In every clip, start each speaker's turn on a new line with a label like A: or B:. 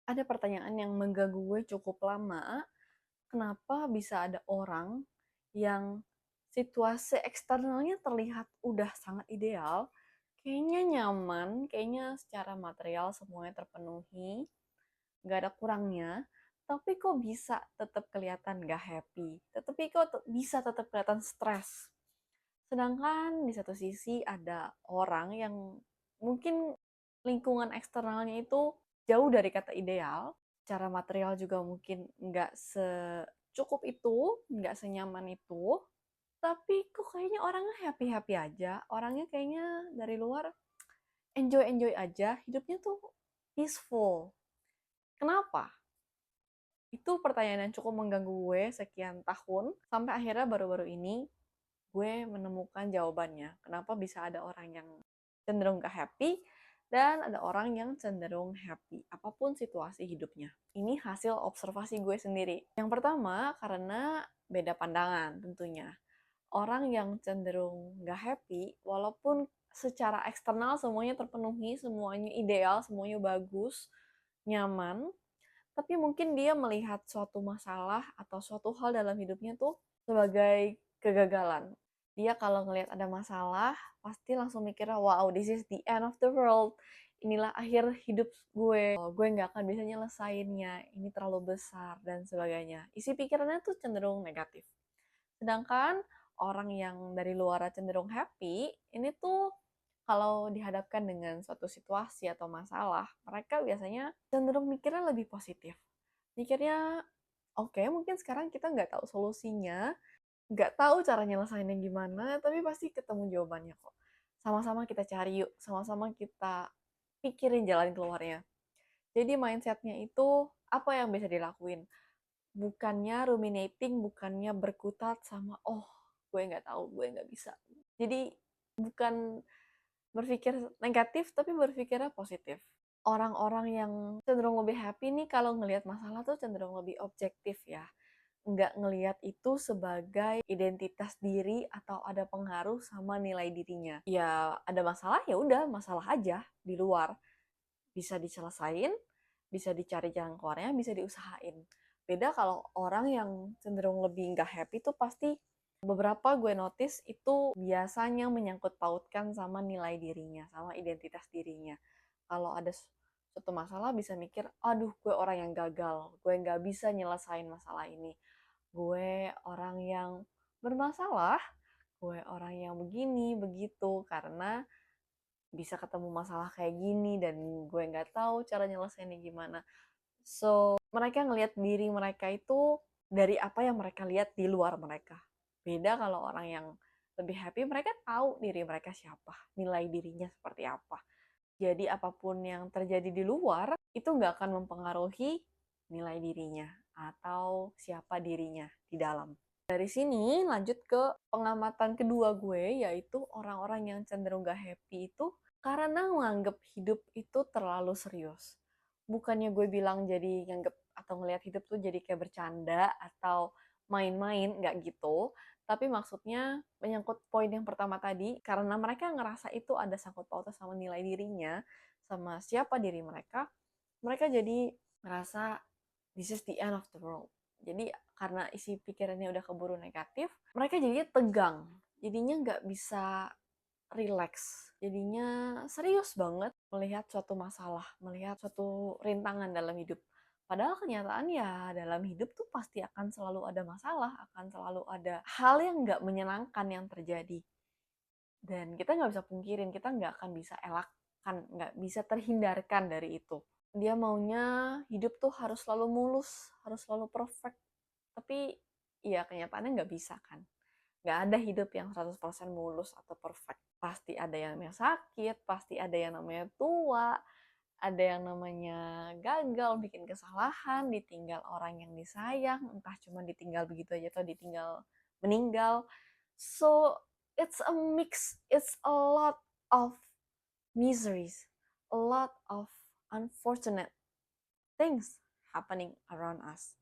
A: Ada pertanyaan yang mengganggu gue cukup lama, kenapa bisa ada orang yang situasi eksternalnya terlihat udah sangat ideal, kayaknya nyaman, kayaknya secara material semuanya terpenuhi, nggak ada kurangnya, tapi kok bisa tetap kelihatan nggak happy, tapi kok bisa tetap kelihatan stres. Sedangkan di satu sisi ada orang yang mungkin lingkungan eksternalnya itu jauh dari kata ideal, secara material juga mungkin nggak secukup itu, nggak senyaman itu, tapi kok kayaknya orangnya happy-happy aja, orangnya kayaknya dari luar enjoy-enjoy aja, hidupnya tuh peaceful. Kenapa? Itu pertanyaan yang cukup mengganggu gue sekian tahun, sampai akhirnya baru-baru ini gue menemukan jawabannya. Kenapa bisa ada orang yang cenderung gak happy dan ada orang yang cenderung happy, apapun situasi hidupnya. Ini hasil observasi gue sendiri. Yang pertama, karena beda pandangan tentunya. Orang yang cenderung gak happy, walaupun secara eksternal semuanya terpenuhi, semuanya ideal, semuanya bagus, nyaman, tapi mungkin dia melihat suatu masalah atau suatu hal dalam hidupnya tuh sebagai kegagalan. Dia kalau ngelihat ada masalah, pasti langsung mikirnya, wow, this is the end of the world. Inilah akhir hidup gue. Oh, gue nggak akan bisa nyelesainnya. Ini terlalu besar dan sebagainya. Isi pikirannya tuh cenderung negatif. Sedangkan orang yang dari luar cenderung happy, ini tuh kalau dihadapkan dengan suatu situasi atau masalah, mereka biasanya cenderung mikirnya lebih positif. Mikirnya, oke, mungkin sekarang kita nggak tahu solusinya, nggak tahu cara nyelesainnya gimana, tapi pasti ketemu jawabannya kok. Sama-sama kita cari yuk, sama-sama kita pikirin jalan keluarnya. Jadi mindsetnya itu apa yang bisa dilakuin? Bukannya ruminating, bukannya berkutat sama, oh, gue nggak tahu, gue nggak bisa. Jadi bukan berpikir negatif, tapi berpikirnya positif. Orang-orang yang cenderung lebih happy nih kalau ngelihat masalah tuh cenderung lebih objektif ya. Nggak ngelihat itu sebagai identitas diri atau ada pengaruh sama nilai dirinya. Ya ada masalah, ya udah masalah aja di luar. Bisa diselesain, bisa dicari jalan keluarnya, bisa diusahain. Beda kalau orang yang cenderung lebih nggak happy tuh pasti beberapa gue notice itu biasanya menyangkut pautkan sama nilai dirinya, sama identitas dirinya. Kalau ada suatu masalah bisa mikir, aduh gue orang yang gagal, gue nggak bisa nyelesain masalah ini. Gue orang yang bermasalah, gue orang yang begini, begitu, karena bisa ketemu masalah kayak gini dan gue nggak tahu cara nyelesainnya gimana. So, mereka ngelihat diri mereka itu dari apa yang mereka lihat di luar mereka. Beda kalau orang yang lebih happy, mereka tahu diri mereka siapa, nilai dirinya seperti apa. Jadi apapun yang terjadi di luar, itu nggak akan mempengaruhi nilai dirinya atau siapa dirinya di dalam. Dari sini lanjut ke pengamatan kedua gue, yaitu orang-orang yang cenderung gak happy itu karena menganggap hidup itu terlalu serius. Bukannya gue bilang jadi nganggap atau ngelihat hidup tuh jadi kayak bercanda atau main-main, nggak gitu. Tapi maksudnya menyangkut poin yang pertama tadi, karena mereka ngerasa itu ada sangkut pautnya sama nilai dirinya, sama siapa diri mereka, mereka jadi ngerasa this is the end of the world. Jadi karena isi pikirannya udah keburu negatif, mereka jadinya tegang, jadinya nggak bisa relax, jadinya serius banget melihat suatu masalah, melihat suatu rintangan dalam hidup. Padahal kenyataan ya dalam hidup tuh pasti akan selalu ada masalah, akan selalu ada hal yang nggak menyenangkan yang terjadi. Dan kita nggak bisa pungkirin, kita nggak akan bisa elakkan, nggak bisa terhindarkan dari itu. Dia maunya hidup tuh harus selalu mulus, harus selalu perfect. Tapi ya kenyataannya nggak bisa kan. Nggak ada hidup yang 100% mulus atau perfect. Pasti ada yang namanya sakit, pasti ada yang namanya tua, ada yang namanya gagal, bikin kesalahan, ditinggal orang yang disayang, entah cuma ditinggal begitu aja atau ditinggal meninggal. So, it's a mix, it's a lot of miseries, a lot of unfortunate things happening around us.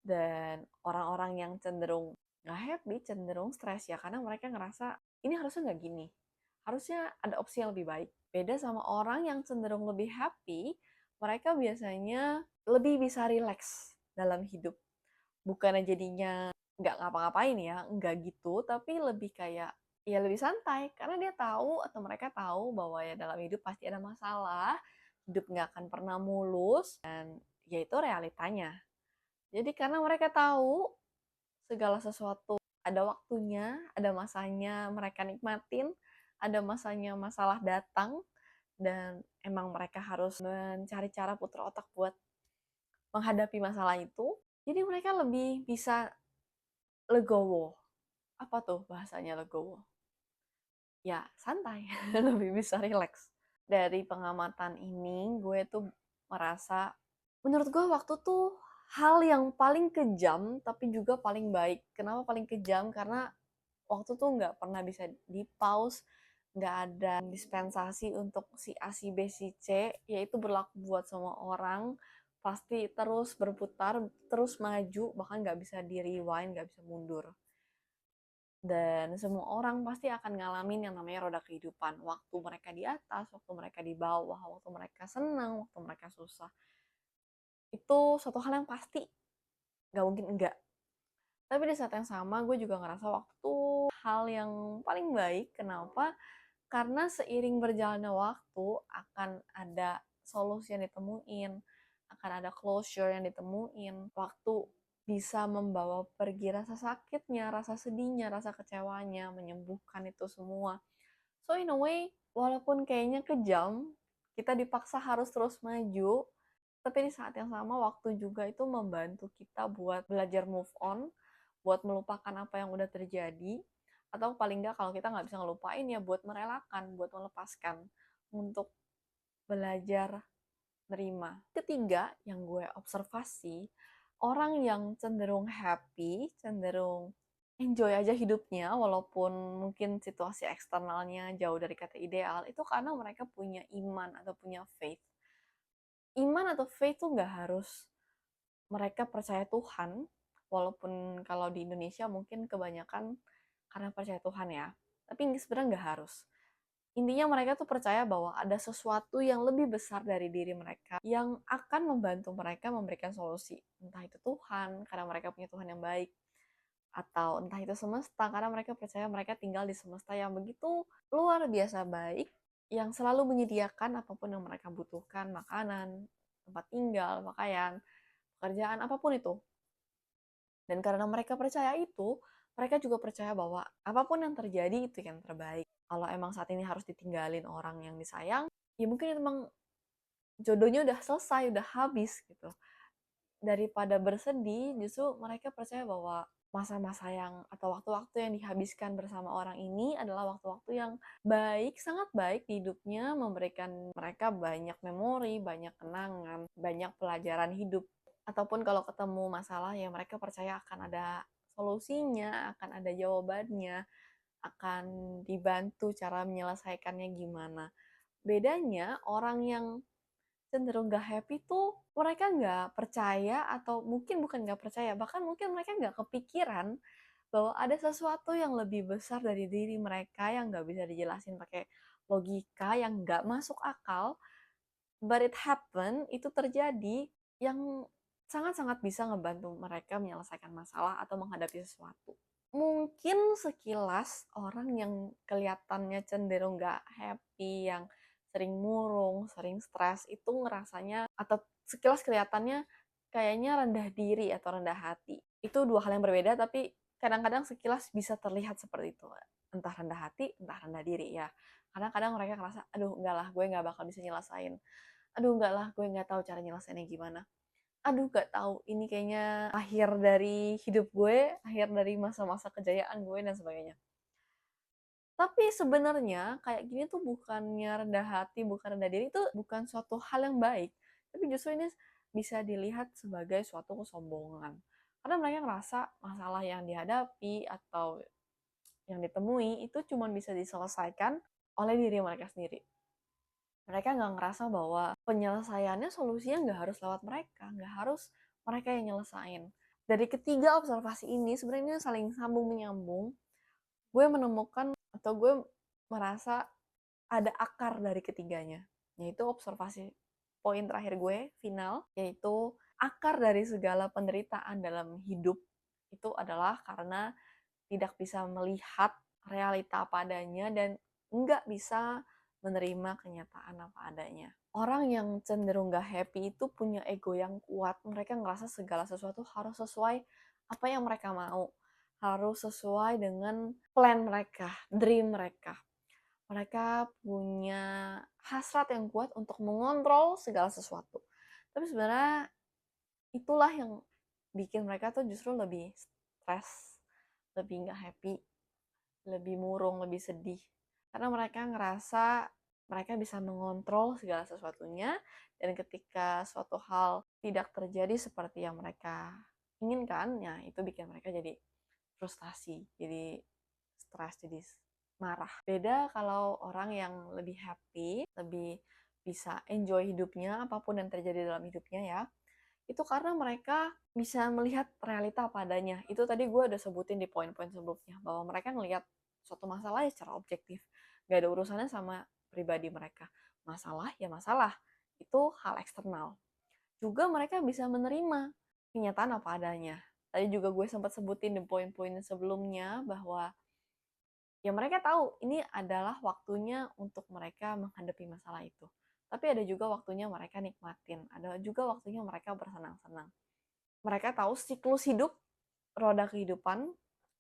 A: Dan orang-orang yang cenderung nggak happy, cenderung stres ya, karena mereka ngerasa ini harusnya nggak gini. Harusnya ada opsi yang lebih baik. Beda sama orang yang cenderung lebih happy, mereka biasanya lebih bisa rileks dalam hidup. Bukannya jadinya nggak ngapa-ngapain ya, nggak gitu, tapi lebih kayak ya lebih santai karena dia tahu atau mereka tahu bahwa ya dalam hidup pasti ada masalah, hidup nggak akan pernah mulus dan ya itu realitanya. Jadi karena mereka tahu segala sesuatu ada waktunya, ada masanya mereka nikmatin, ada masanya masalah datang dan emang mereka harus mencari cara putar otak buat menghadapi masalah itu. Jadi mereka lebih bisa legowo. Apa tuh bahasanya legowo? Ya, santai, lebih bisa rileks. Dari pengamatan ini, gue tuh merasa, menurut gue waktu tuh hal yang paling kejam, tapi juga paling baik. Kenapa paling kejam? Karena waktu tuh nggak pernah bisa di-pause, nggak ada dispensasi untuk si A, si B, si C, yaitu berlaku buat semua orang, pasti terus berputar, terus maju, bahkan nggak bisa di-rewind, nggak bisa mundur. Dan semua orang pasti akan ngalamin yang namanya roda kehidupan. Waktu mereka di atas, waktu mereka di bawah, waktu mereka senang, waktu mereka susah. Itu suatu hal yang pasti, nggak mungkin enggak. Tapi di saat yang sama, gue juga ngerasa waktu hal yang paling baik. Kenapa? Karena seiring berjalannya waktu, akan ada solusi yang ditemuin, akan ada closure yang ditemuin. Waktu bisa membawa pergi rasa sakitnya, rasa sedihnya, rasa kecewanya, menyembuhkan itu semua. So in a way, walaupun kayaknya kejam, kita dipaksa harus terus maju, tapi di saat yang sama waktu juga itu membantu kita buat belajar move on, buat melupakan apa yang udah terjadi, atau paling nggak kalau kita nggak bisa ngelupain ya buat merelakan, buat melepaskan, untuk belajar nerima. Ketiga, yang gue observasi, orang yang cenderung happy, cenderung enjoy aja hidupnya, walaupun mungkin situasi eksternalnya jauh dari kata ideal, itu karena mereka punya iman atau punya faith. Iman atau faith tuh nggak harus mereka percaya Tuhan, walaupun kalau di Indonesia mungkin kebanyakan karena percaya Tuhan ya, tapi sebenarnya nggak harus. Intinya mereka tuh percaya bahwa ada sesuatu yang lebih besar dari diri mereka yang akan membantu mereka memberikan solusi. Entah itu Tuhan, karena mereka punya Tuhan yang baik. Atau entah itu semesta, karena mereka percaya mereka tinggal di semesta yang begitu luar biasa baik, yang selalu menyediakan apapun yang mereka butuhkan, makanan, tempat tinggal, pakaian, pekerjaan, apapun itu. Dan karena mereka percaya itu, mereka juga percaya bahwa apapun yang terjadi itu yang terbaik. Kalau emang saat ini harus ditinggalin orang yang disayang, ya mungkin emang jodohnya udah selesai, udah habis gitu. Daripada bersedih, justru mereka percaya bahwa masa-masa yang atau waktu-waktu yang dihabiskan bersama orang ini adalah waktu-waktu yang baik, sangat baik di hidupnya, memberikan mereka banyak memori, banyak kenangan, banyak pelajaran hidup. Ataupun kalau ketemu masalah yang mereka percaya akan ada solusinya, akan ada jawabannya, akan dibantu cara menyelesaikannya gimana. Bedanya orang yang cenderung gak happy tuh mereka nggak percaya atau mungkin bukan nggak percaya, bahkan mungkin mereka nggak kepikiran bahwa ada sesuatu yang lebih besar dari diri mereka yang nggak bisa dijelasin pakai logika, yang nggak masuk akal, but it happen, itu terjadi, yang sangat-sangat bisa ngebantu mereka menyelesaikan masalah atau menghadapi sesuatu. Mungkin sekilas orang yang kelihatannya cenderung nggak happy, yang sering murung, sering stres, itu ngerasanya, atau sekilas kelihatannya kayaknya rendah diri atau rendah hati. Itu dua hal yang berbeda, tapi kadang-kadang sekilas bisa terlihat seperti itu. Entah rendah hati, entah rendah diri ya. Karena kadang mereka ngerasa, aduh enggak lah, gue nggak bakal bisa nyelesain. Aduh enggak lah, gue nggak tahu cara nyelesainnya gimana. Aduh nggak tahu, ini kayaknya akhir dari hidup gue, akhir dari masa-masa kejayaan gue dan sebagainya. Tapi sebenarnya kayak gini tuh bukannya rendah hati, bukan rendah diri, itu bukan suatu hal yang baik. Tapi justru ini bisa dilihat sebagai suatu kesombongan. Karena mereka ngerasa masalah yang dihadapi atau yang ditemui itu cuma bisa diselesaikan oleh diri mereka sendiri. Mereka nggak ngerasa bahwa penyelesaiannya, solusinya nggak harus lewat mereka, nggak harus mereka yang nyelesain. Dari ketiga observasi ini sebenarnya saling sambung menyambung. Gue menemukan atau gue merasa ada akar dari ketiganya, yaitu observasi poin terakhir gue, final, yaitu akar dari segala penderitaan dalam hidup itu adalah karena tidak bisa melihat realita apa adanya dan nggak bisa menerima kenyataan apa adanya. Orang yang cenderung gak happy itu punya ego yang kuat. Mereka ngerasa segala sesuatu harus sesuai apa yang mereka mau. Harus sesuai dengan plan mereka, dream mereka. Mereka punya hasrat yang kuat untuk mengontrol segala sesuatu. Tapi sebenarnya itulah yang bikin mereka tuh justru lebih stres, lebih nggak happy, lebih murung, lebih sedih. Karena mereka ngerasa mereka bisa mengontrol segala sesuatunya, dan ketika suatu hal tidak terjadi seperti yang mereka inginkan, ya itu bikin mereka jadi frustasi, jadi stres, jadi marah. Beda kalau orang yang lebih happy, lebih bisa enjoy hidupnya, apapun yang terjadi dalam hidupnya ya, itu karena mereka bisa melihat realita apa adanya. Itu tadi gue udah sebutin di poin-poin sebelumnya, bahwa mereka ngelihat suatu masalah ya secara objektif. Gak ada urusannya sama pribadi mereka. Masalah ya masalah. Itu hal eksternal. Juga mereka bisa menerima kenyataan apa adanya. Tadi juga gue sempat sebutin di poin-poin sebelumnya bahwa ya mereka tahu ini adalah waktunya untuk mereka menghadapi masalah itu. Tapi ada juga waktunya mereka nikmatin, ada juga waktunya mereka bersenang-senang. Mereka tahu siklus hidup, roda kehidupan,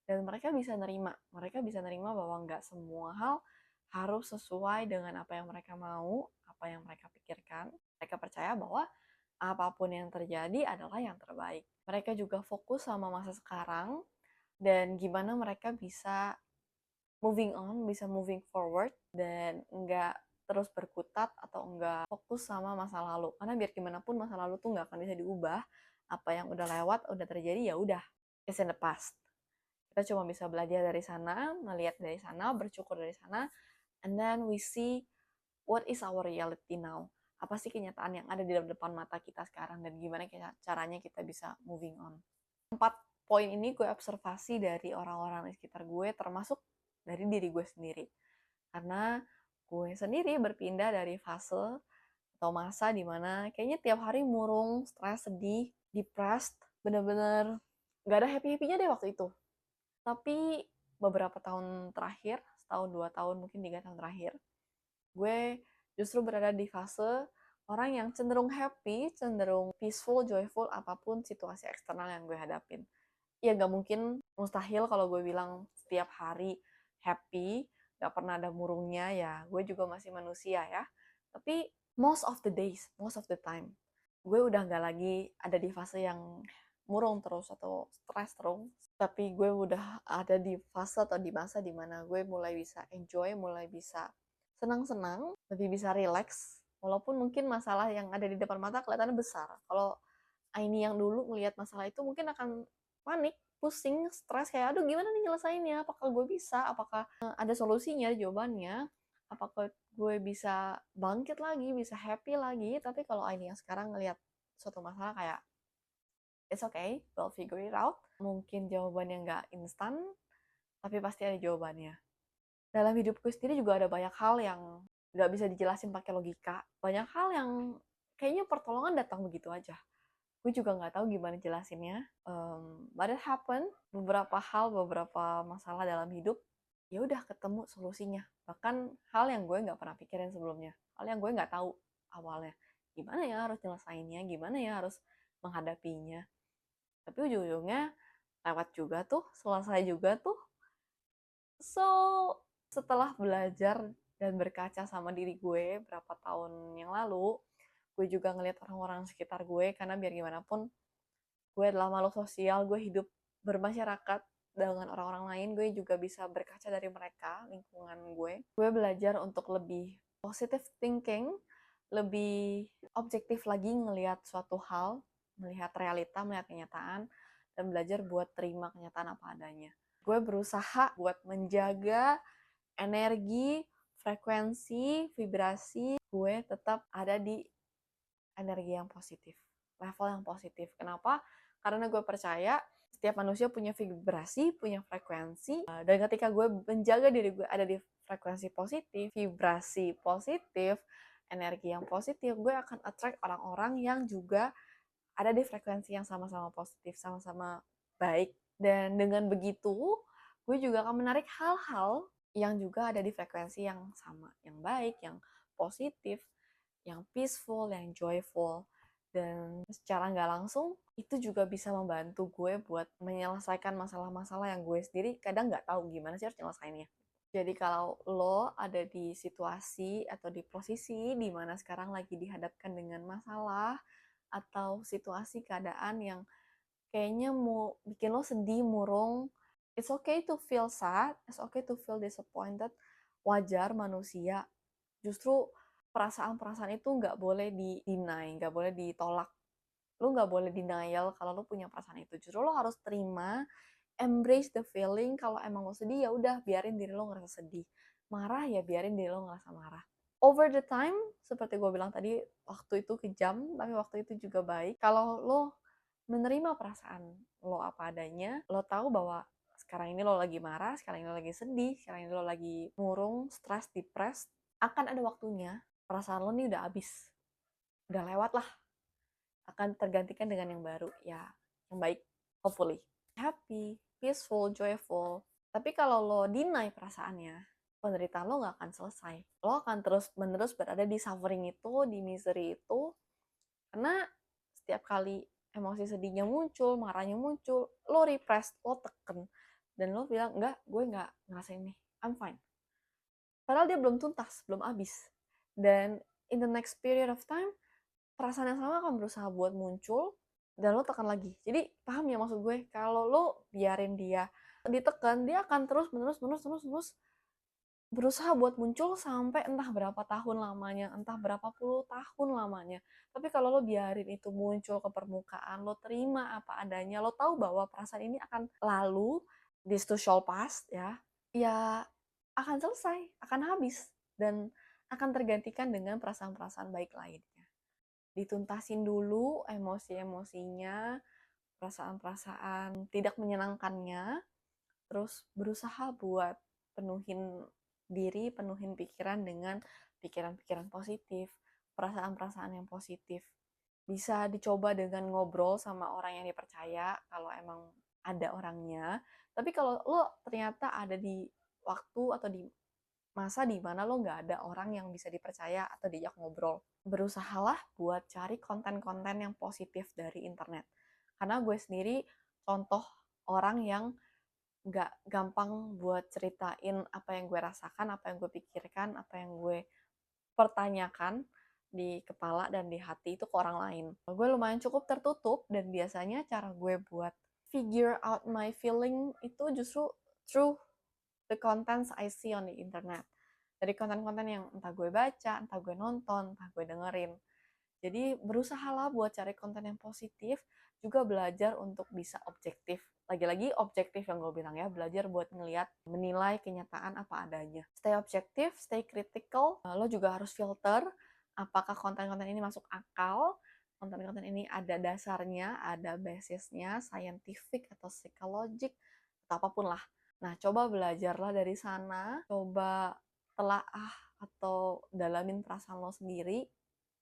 A: dan mereka bisa nerima. Mereka bisa nerima bahwa nggak semua hal harus sesuai dengan apa yang mereka mau, apa yang mereka pikirkan. Mereka percaya bahwa apapun yang terjadi adalah yang terbaik. Mereka juga fokus sama masa sekarang, dan gimana mereka bisa moving on, bisa moving forward, dan nggak terus berkutat atau nggak fokus sama masa lalu. Karena biar gimana pun masa lalu tuh nggak akan bisa diubah. Apa yang udah lewat, udah terjadi, ya udah. It's in the past. Kita cuma bisa belajar dari sana, melihat dari sana, bersyukur dari sana, and then we see what is our reality now. Apa sih kenyataan yang ada di dalam depan mata kita sekarang, dan gimana caranya kita bisa moving on. 4 poin ini gue observasi dari orang-orang di sekitar gue, termasuk dari diri gue sendiri. Karena gue sendiri berpindah dari fase atau masa dimana kayaknya tiap hari murung, stres, sedih, depressed, bener-bener gak ada happy-happynya deh waktu itu. Tapi beberapa tahun terakhir, setahun, 2 tahun, mungkin 3 tahun terakhir, gue justru berada di fase orang yang cenderung happy, cenderung peaceful, joyful, apapun situasi eksternal yang gue hadapin. Ya gak mungkin, mustahil kalau gue bilang setiap hari happy, gak pernah ada murungnya, ya gue juga masih manusia ya. Tapi most of the days, most of the time, gue udah gak lagi ada di fase yang murung terus atau stres terus, tapi gue udah ada di fase atau di masa dimana gue mulai bisa enjoy, mulai bisa senang-senang, lebih bisa relax, walaupun mungkin masalah yang ada di depan mata kelihatannya besar. Kalau Aini yang dulu melihat masalah itu mungkin akan panik, pusing, stres, kayak aduh gimana nih nyelesainnya, apakah gue bisa, apakah ada solusinya, jawabannya, apakah gue bisa bangkit lagi, bisa happy lagi. Tapi kalau Aini yang sekarang ngelihat suatu masalah kayak it's okay, we'll figure it out. Mungkin jawabannya nggak instan, tapi pasti ada jawabannya. Dalam hidupku sendiri juga ada banyak hal yang nggak bisa dijelasin pakai logika. Banyak hal yang kayaknya pertolongan datang begitu aja. Gue juga nggak tahu gimana jelasinnya. But it happen. Beberapa hal, beberapa masalah dalam hidup, ya udah ketemu solusinya. Bahkan hal yang gue nggak pernah pikirin sebelumnya. Hal yang gue nggak tahu awalnya. Gimana ya harus nyelesainnya, gimana ya harus menghadapinya. Tapi ujung-ujungnya lewat juga tuh, selesai juga tuh. So, setelah belajar dan berkaca sama diri gue berapa tahun yang lalu, gue juga ngeliat orang-orang sekitar gue, karena biar gimana pun gue adalah makhluk sosial, gue hidup bermasyarakat dengan orang-orang lain, gue juga bisa berkaca dari mereka, lingkungan gue. Gue belajar untuk lebih positive thinking, lebih objektif lagi ngelihat suatu hal, melihat realita, melihat kenyataan, dan belajar buat terima kenyataan apa adanya. Gue berusaha buat menjaga energi, frekuensi, vibrasi gue tetap ada di energi yang positif, level yang positif. Kenapa? Karena gue percaya setiap manusia punya vibrasi, punya frekuensi, dan ketika gue menjaga diri gue ada di frekuensi positif, vibrasi positif, energi yang positif, gue akan attract orang-orang yang juga ada di frekuensi yang sama-sama positif, sama-sama baik. Dan dengan begitu, gue juga akan menarik hal-hal yang juga ada di frekuensi yang sama, yang baik, yang positif, yang peaceful, yang joyful. Dan secara nggak langsung, itu juga bisa membantu gue buat menyelesaikan masalah-masalah yang gue sendiri kadang nggak tahu gimana sih harus nyelesainnya. Jadi kalau lo ada di situasi atau di posisi di mana sekarang lagi dihadapkan dengan masalah atau situasi keadaan yang kayaknya mau bikin lo sedih, murung, it's okay to feel sad, it's okay to feel disappointed, wajar manusia. Justru perasaan-perasaan itu nggak boleh di-deny, nggak boleh ditolak. Lo nggak boleh denial kalau lo punya perasaan itu. Justru lo harus terima, embrace the feeling. Kalau emang lo sedih, ya udah biarin diri lo ngerasa sedih. Marah, ya biarin diri lo ngerasa marah. Over the time, seperti gue bilang tadi, waktu itu kejam, tapi waktu itu juga baik. Kalau lo menerima perasaan lo apa adanya, lo tahu bahwa sekarang ini lo lagi marah, sekarang ini lo lagi sedih, sekarang ini lo lagi murung, stres, depressed, akan ada waktunya perasaan lo nih udah habis, udah lewat lah, akan tergantikan dengan yang baru, ya yang baik, hopefully. Happy, peaceful, joyful. Tapi kalau lo deny perasaannya, penderitaan lo nggak akan selesai. Lo akan terus-menerus berada di suffering itu, di misery itu, karena setiap kali emosi sedihnya muncul, marahnya muncul, lo repress, lo teken, dan lo bilang, enggak, gue nggak ngerasain nih, I'm fine. Padahal dia belum tuntas, belum habis. Dan in the next period of time, perasaan yang sama akan berusaha buat muncul, dan lo tekan lagi. Jadi, paham ya maksud gue? Kalau lo biarin dia ditekan, dia akan terus berusaha buat muncul sampai entah berapa tahun lamanya, entah berapa puluh tahun lamanya. Tapi kalau lo biarin itu muncul ke permukaan, lo terima apa adanya, lo tahu bahwa perasaan ini akan lalu, this too shall pass, ya akan selesai, akan habis, dan akan tergantikan dengan perasaan-perasaan baik lainnya. Dituntasin dulu emosi-emosinya, perasaan-perasaan tidak menyenangkannya, terus berusaha buat penuhin diri, penuhin pikiran dengan pikiran-pikiran positif, perasaan-perasaan yang positif. Bisa dicoba dengan ngobrol sama orang yang dipercaya kalau emang ada orangnya. Tapi kalau lo ternyata ada di waktu atau di masa di mana lo nggak ada orang yang bisa dipercaya atau diajak ngobrol, berusahalah buat cari konten-konten yang positif dari internet. Karena gue sendiri contoh orang yang nggak gampang buat ceritain apa yang gue rasakan, apa yang gue pikirkan, apa yang gue pertanyakan di kepala dan di hati itu ke orang lain. Gue lumayan cukup tertutup, dan biasanya cara gue buat figure out my feeling itu justru through the contents I see on the internet. Dari konten-konten yang entah gue baca, entah gue nonton, entah gue dengerin. Jadi berusahalah buat cari konten yang positif, juga belajar untuk bisa objektif. Lagi-lagi objektif yang gue bilang ya, belajar buat ngelihat, menilai kenyataan apa adanya. Stay objektif, stay critical, lo juga harus filter apakah konten-konten ini masuk akal, konten-konten ini ada dasarnya, ada basisnya, scientific atau psikologik, atau apapun lah. Nah, coba belajarlah dari sana, coba telaah atau dalamin perasaan lo sendiri,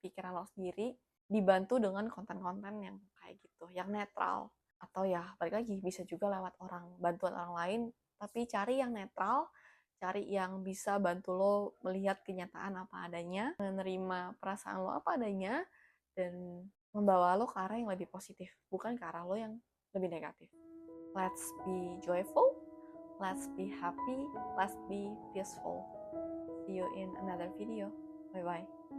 A: pikiran lo sendiri, dibantu dengan konten-konten yang kayak gitu, yang netral. Atau ya, balik lagi, bisa juga lewat bantuan orang lain, tapi cari yang netral, cari yang bisa bantu lo melihat kenyataan apa adanya, menerima perasaan lo apa adanya, dan membawa lo ke arah yang lebih positif, bukan ke arah lo yang lebih negatif. Let's be joyful, let's be happy, let's be peaceful. See you in another video. Bye-bye.